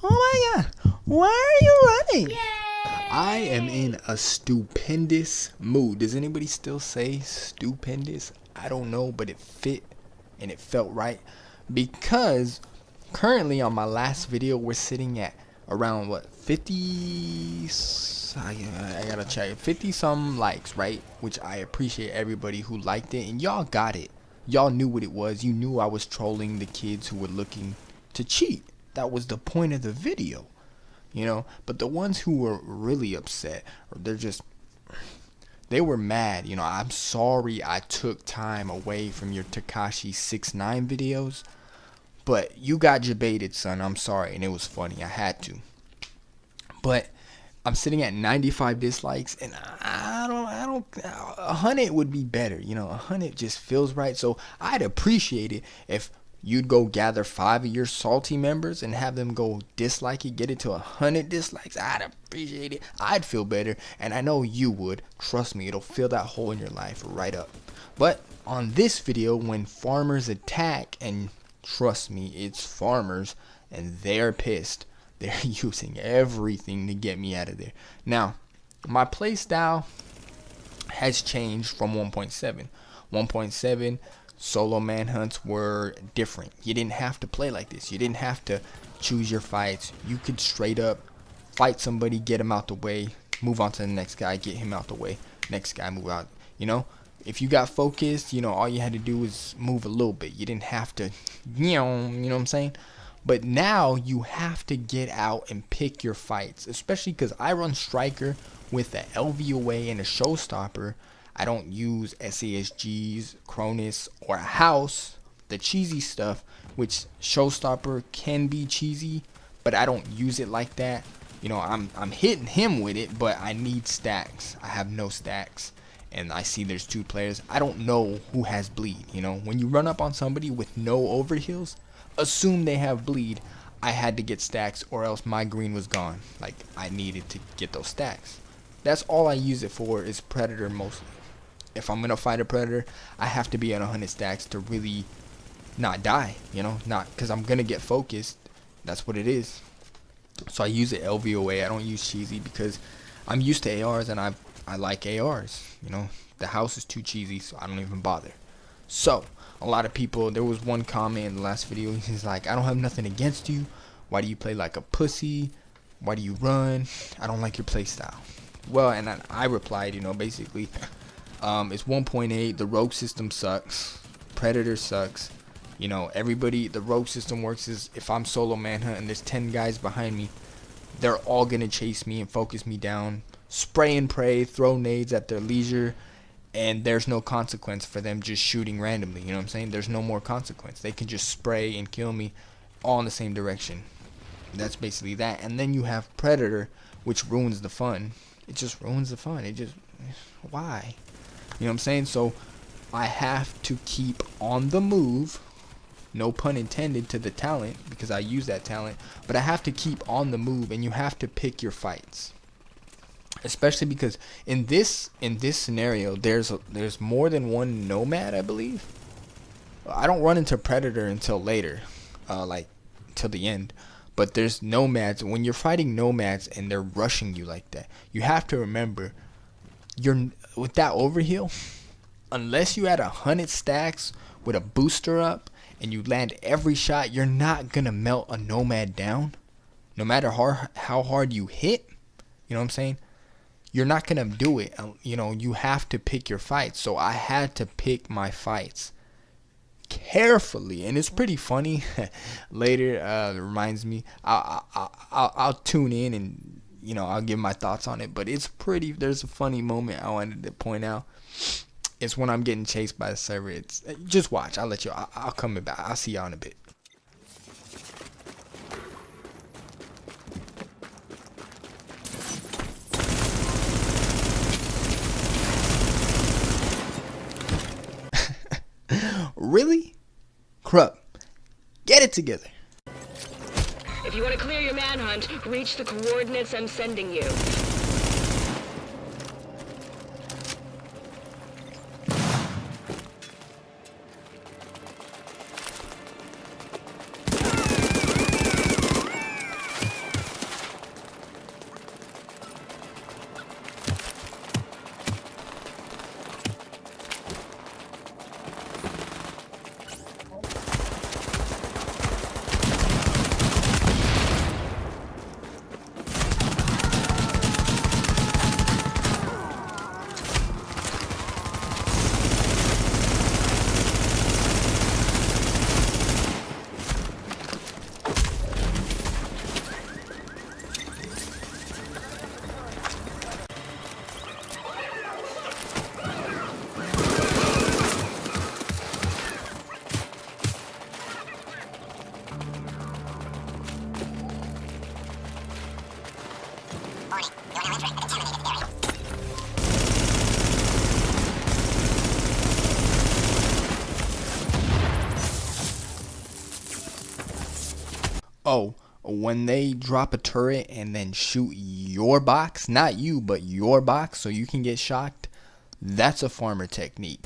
Oh my god, why are you running? Yay! I am in a stupendous mood. Does anybody still say stupendous? I don't know, but it fit and it felt right because currently on my last video we're sitting at around what 50 I gotta check 50 some likes, right? Which I appreciate everybody who liked it, and y'all got it. Y'all knew what it was. You knew I was trolling the kids who were looking to cheat. That was the point of the video, you know. But the ones who were really upset, or they were mad, you know. I'm sorry I took time away from your Tekashi 6ix9ine videos, but you got jebaited, son. I'm sorry, and it was funny. I had to. But I'm sitting at 95 dislikes, and I don't 100 would be better, you know. 100 just feels right. So I'd appreciate it if you'd go gather 5 of your salty members and have them go dislike it, get it to 100 dislikes. I'd appreciate it. I'd feel better, and I know you would. Trust me, it'll fill that hole in your life right up. But on this video, when farmers attack, and trust me, it's farmers, and they're pissed. They're using everything to get me out of there. Now, my playstyle has changed from 1.7. 1.7 solo manhunts were different. You didn't have to play like this. You didn't have to choose your fights. You could straight up fight somebody, get him out the way, move on to the next guy, get him out the way, next guy, move out. You know, if you got focused, you know, all you had to do was move a little bit. You didn't have to, you know what I'm saying? But now you have to get out and pick your fights, especially because I run striker with a LVOA and a showstopper. I don't use SASGs, Cronus, or a house, the cheesy stuff, which showstopper can be cheesy, but I don't use it like that. You know, I'm hitting him with it, but I need stacks. I have no stacks, and I see there's 2 players. I don't know who has bleed. You know, when you run up on somebody with no overheals, assume they have bleed. I had to get stacks, or else my green was gone. Like, I needed to get those stacks. That's all I use it for, is predator mostly. If I'm gonna fight a predator, I have to be at 100 stacks to really not die, you know, not because I'm gonna get focused. That's what it is. So I use it LVOA. I don't use cheesy because I'm used to ARs, and I like ARs. You know, the house is too cheesy, so I don't even bother. So a lot of people, there was one comment in the last video, he's like, I don't have nothing against you. Why do you play like a pussy? Why do you run? I don't like your play style. Well, and I replied, you know, basically, it's 1.8, the rogue system sucks, predator sucks. You know, everybody, the rogue system works is if I'm solo manhunt and there's 10 guys behind me, they're all gonna chase me and focus me down, spray and pray, throw nades at their leisure, and there's no consequence for them just shooting randomly. You know what I'm saying? There's no more consequence. They can just spray and kill me all in the same direction. That's basically that. And then you have predator, which ruins the fun. It just ruins the fun. It just, why? You know what I'm saying? So I have to keep on the move. No pun intended to the talent, because I use that talent. But I have to keep on the move, and you have to pick your fights. Especially because in this scenario, there's more than one nomad, I believe. I don't run into predator until later, like till the end. But there's nomads. When you're fighting nomads and they're rushing you like that, you have to remember, you're with that overheal, unless you had 100 stacks with a booster up and you land every shot, you're not gonna melt a nomad down. No matter how hard you hit, you know what I'm saying? You're not gonna do it. You know, you have to pick your fights. So I had to pick my fights carefully, and it's pretty funny. Later, it reminds me. I'll tune in, and you know, I'll give my thoughts on it. But it's pretty. There's a funny moment I wanted to point out. It's when I'm getting chased by the server. It's just watch. I'll let you. I'll come back. I'll see y'all in a bit. Really? Krupp, get it together. If you want to clear your manhunt, reach the coordinates I'm sending you. Oh, when they drop a turret and then shoot your box, not you, but your box, so you can get shocked, that's a farmer technique.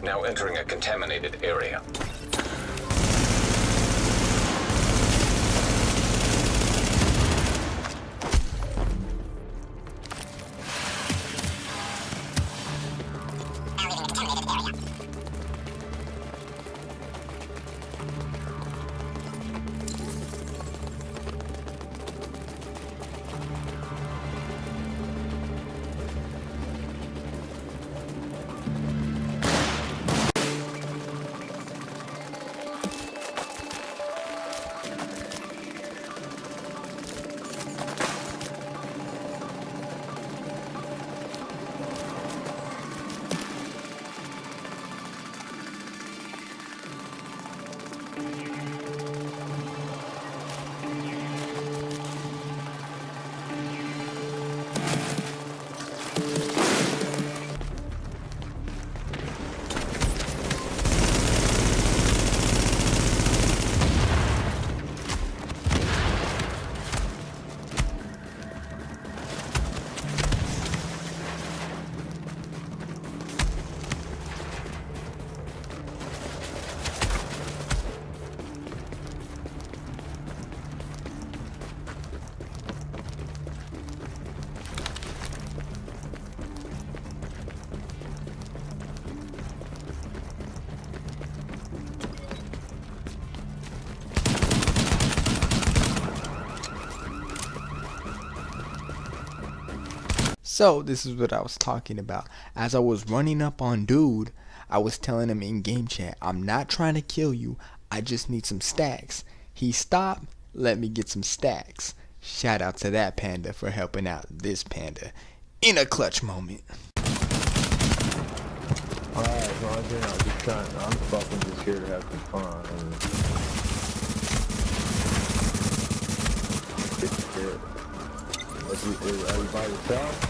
Now entering a contaminated area. So this is what I was talking about. As I was running up on dude, I was telling him in game chat, I'm not trying to kill you, I just need some stacks. He stopped, let me get some stacks. Shout out to that panda for helping out this panda in a clutch moment. Alright, Roger, I'm fucking just here to have some fun. Are you by yourself?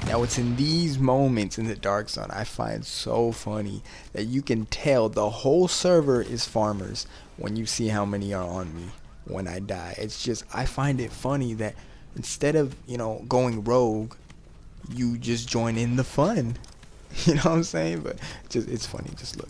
Now it's in these moments in the dark zone I find so funny that you can tell the whole server is farmers when you see how many are on me when I die. It's just, I find it funny that instead of, going rogue, you just join in the fun. You know what I'm saying? But just, it's funny. Just look.